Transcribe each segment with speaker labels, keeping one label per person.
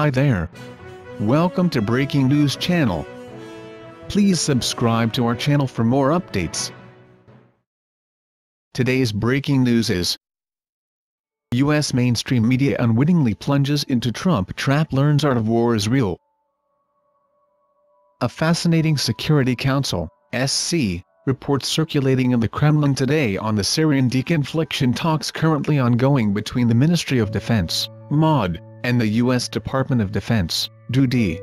Speaker 1: Hi there. Welcome to Breaking News Channel. Please subscribe to our channel for more updates. Today's breaking news is: U.S. mainstream media unwittingly plunges into Trump trap, learns art of war is real. A fascinating Security Council (SC) report circulating in the Kremlin today on the Syrian deconfliction talks currently ongoing between the Ministry of Defense (MOD) and the U.S. Department of Defense (DoD)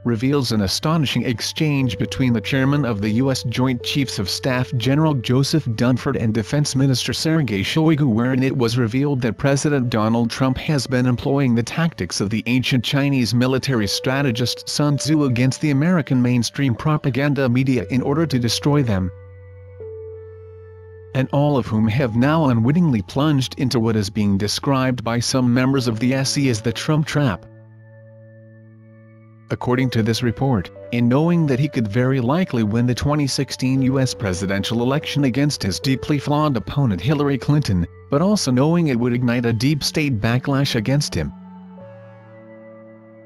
Speaker 1: reveals an astonishing exchange between the chairman of the U.S. Joint Chiefs of Staff General Joseph Dunford and Defense Minister Sergei Shoigu, wherein it was revealed that President Donald Trump has been employing the tactics of the ancient Chinese military strategist Sun Tzu against the American mainstream propaganda media in order to destroy them, and all of whom have now unwittingly plunged into what is being described by some members of the SC as the Trump trap. According to this report, in knowing that he could very likely win the 2016 U.S. presidential election against his deeply flawed opponent Hillary Clinton, but also knowing it would ignite a deep state backlash against him,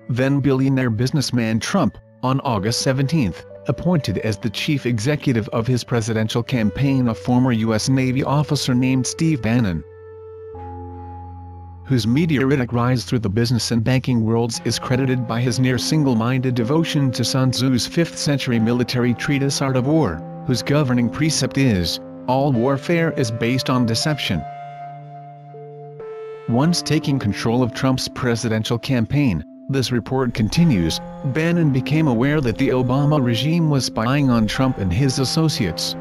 Speaker 1: then billionaire businessman Trump, on August 17, appointed as the chief executive of his presidential campaign a former U.S. Navy officer named Steve Bannon, whose meteoric rise through the business and banking worlds is credited by his near single-minded devotion to Sun Tzu's 5th-century military treatise Art of War, whose governing precept is, "All warfare is based on deception." Once taking control of Trump's presidential campaign, this report continues, Bannon became aware that the Obama regime was spying on Trump and his associates,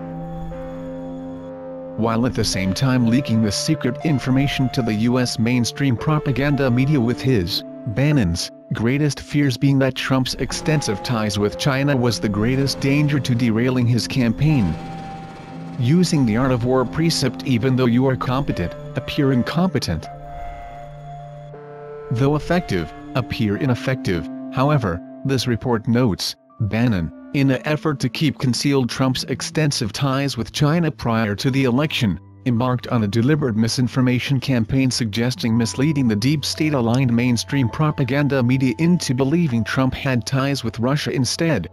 Speaker 1: while at the same time leaking the secret information to the U.S. mainstream propaganda media, with his, Bannon's, greatest fears being that Trump's extensive ties with China was the greatest danger to derailing his campaign. Using the Art of War precept, even though you are competent, appear incompetent. Though effective, appear ineffective. However, this report notes, Bannon, in an effort to keep concealed Trump's extensive ties with China prior to the election, embarked on a deliberate misinformation campaign suggesting misleading the deep state-aligned mainstream propaganda media into believing Trump had ties with Russia instead.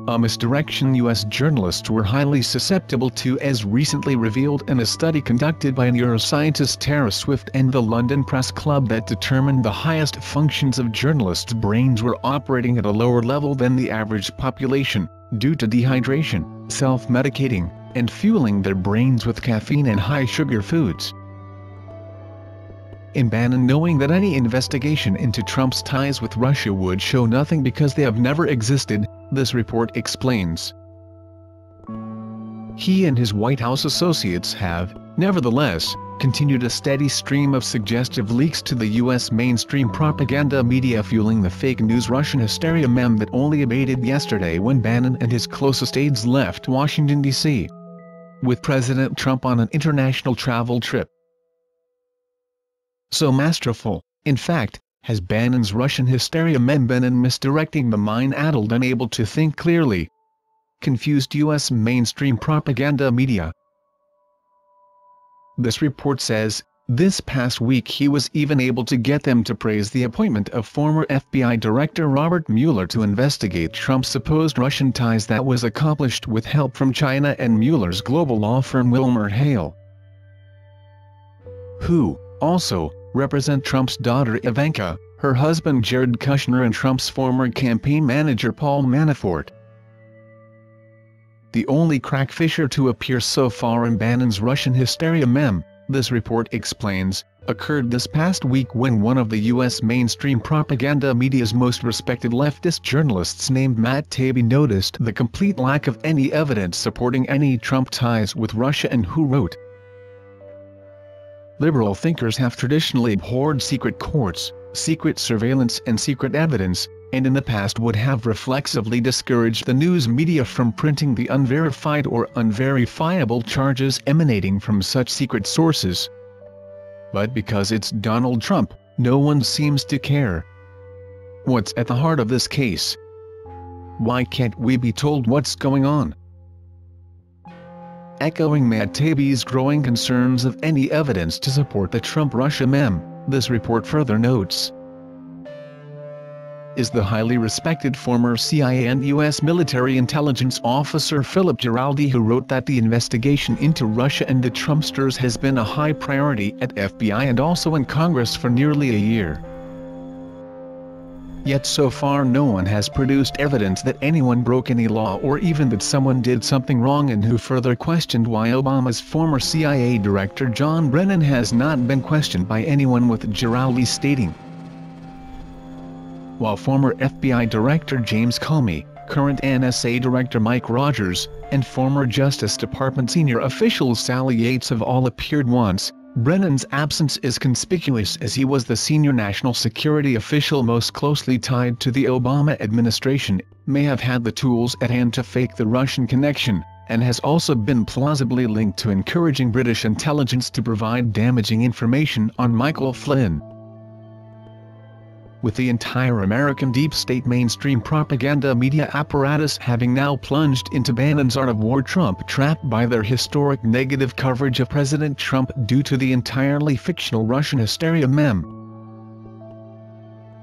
Speaker 1: A misdirection U.S. journalists were highly susceptible to, as recently revealed in a study conducted by neuroscientist Tara Swift and the London Press Club that determined the highest functions of journalists' brains were operating at a lower level than the average population, due to dehydration, self-medicating, and fueling their brains with caffeine and high-sugar foods. In Bannon knowing that any investigation into Trump's ties with Russia would show nothing because they have never existed, this report explains, he and his White House associates have, nevertheless, continued a steady stream of suggestive leaks to the U.S. mainstream propaganda media, fueling the fake news Russian hysteria meme that only abated yesterday when Bannon and his closest aides left Washington, D.C. with President Trump on an international travel trip. So masterful, in fact, has Bannon's Russian hysteria meme been in misdirecting the mind-addled, unable to think clearly, confused U.S. mainstream propaganda media. This report says, this past week he was even able to get them to praise the appointment of former FBI Director Robert Mueller to investigate Trump's supposed Russian ties that was accomplished with help from China and Mueller's global law firm WilmerHale, who, also, represent Trump's daughter Ivanka, her husband Jared Kushner, and Trump's former campaign manager Paul Manafort. The only crackfisher to appear so far in Bannon's Russian hysteria meme, this report explains, occurred this past week when one of the U.S. mainstream propaganda media's most respected leftist journalists named Matt Taibbi noticed the complete lack of any evidence supporting any Trump ties with Russia, and who wrote, liberal thinkers have traditionally abhorred secret courts, secret surveillance and secret evidence, and in the past would have reflexively discouraged the news media from printing the unverified or unverifiable charges emanating from such secret sources. But because it's Donald Trump, no one seems to care. What's at the heart of this case? Why can't we be told what's going on? Echoing Matt Taibbi's growing concerns of any evidence to support the Trump-Russia meme, This report further notes, is the highly respected former CIA and U.S. military intelligence officer Philip Giraldi, who wrote that the investigation into Russia and the Trumpsters has been a high priority at FBI and also in Congress for nearly a year. Yet so far no one has produced evidence that anyone broke any law or even that someone did something wrong, and who further questioned why Obama's former CIA director John Brennan has not been questioned by anyone, with Giraldi stating, while former FBI Director James Comey, current NSA Director Mike Rogers, and former Justice Department senior official Sally Yates have all appeared once, Brennan's absence is conspicuous, as he was the senior national security official most closely tied to the Obama administration, may have had the tools at hand to fake the Russian connection, and has also been plausibly linked to encouraging British intelligence to provide damaging information on Michael Flynn. With the entire American deep state mainstream propaganda media apparatus having now plunged into Bannon's art of war, Trump trapped by their historic negative coverage of President Trump due to the entirely fictional Russian hysteria meme.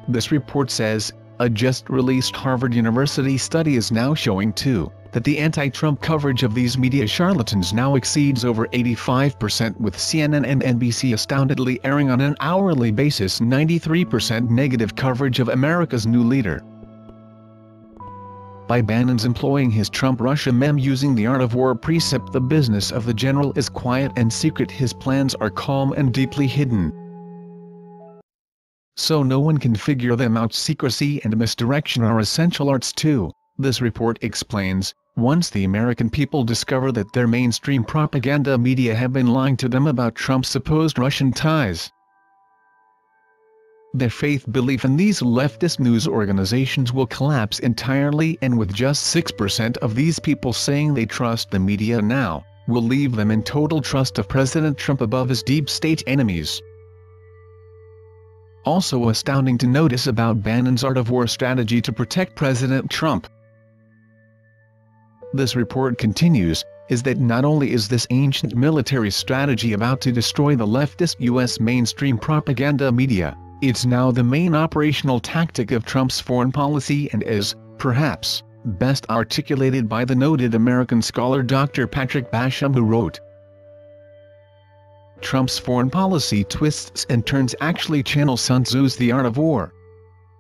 Speaker 1: This report says, a just-released Harvard University study is now showing too, that the anti-Trump coverage of these media charlatans now exceeds over 85%, with CNN and NBC astoundingly airing on an hourly basis 93% negative coverage of America's new leader. By Bannon's employing his Trump-Russia meme using the art of war precept, the business of the general is quiet and secret, his plans are calm and deeply hidden, so no one can figure them out. Secrecy and misdirection are essential arts too, this report explains. Once the American people discover that their mainstream propaganda media have been lying to them about Trump's supposed Russian ties, their belief in these leftist news organizations will collapse entirely, and with just 6% of these people saying they trust the media now, will leave them in total trust of President Trump above his deep state enemies. Also astounding to notice about Bannon's art of war strategy to protect President Trump, this report continues, is that not only is this ancient military strategy about to destroy the leftist U.S. mainstream propaganda media, it's now the main operational tactic of Trump's foreign policy, and is, perhaps, best articulated by the noted American scholar Dr. Patrick Basham, who wrote, Trump's foreign policy twists and turns actually channel Sun Tzu's The Art of War.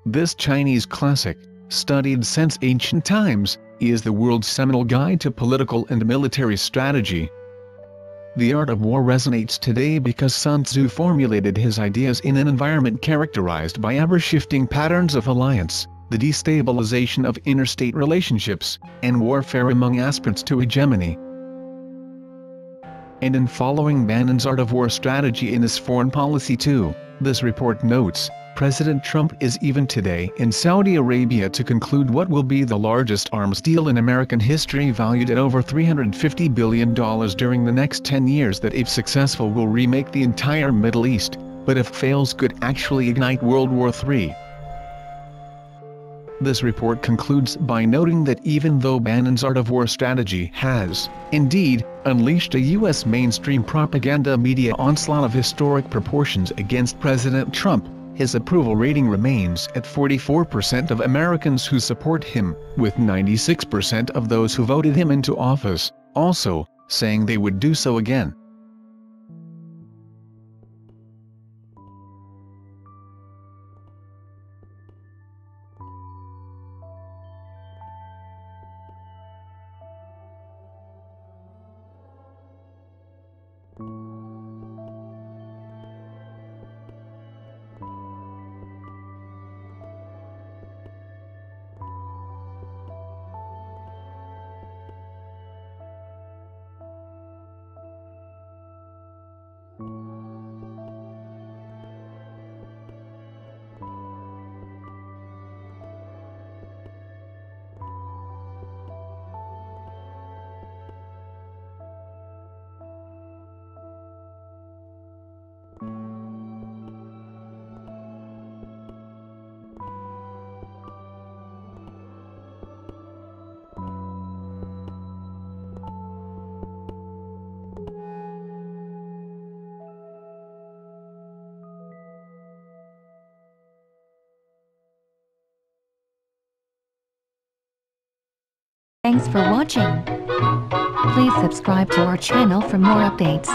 Speaker 1: This Chinese classic, studied since ancient times, is the world's seminal guide to political and military strategy. The art of war resonates today because Sun Tzu formulated his ideas in an environment characterized by ever-shifting patterns of alliance, the destabilization of interstate relationships, and warfare among aspirants to hegemony. And in following Bannon's art of war strategy in his foreign policy too, this report notes, President Trump is even today in Saudi Arabia to conclude what will be the largest arms deal in American history, valued at over $350 billion during the next 10 years, that if successful will remake the entire Middle East, but if fails could actually ignite World War III. This report concludes by noting that even though Bannon's art of war strategy has, indeed, unleashed a U.S. mainstream propaganda media onslaught of historic proportions against President Trump, his approval rating remains at 44% of Americans who support him, with 96% of those who voted him into office also saying they would do so again.
Speaker 2: Thanks for watching. Please subscribe to our channel for more updates.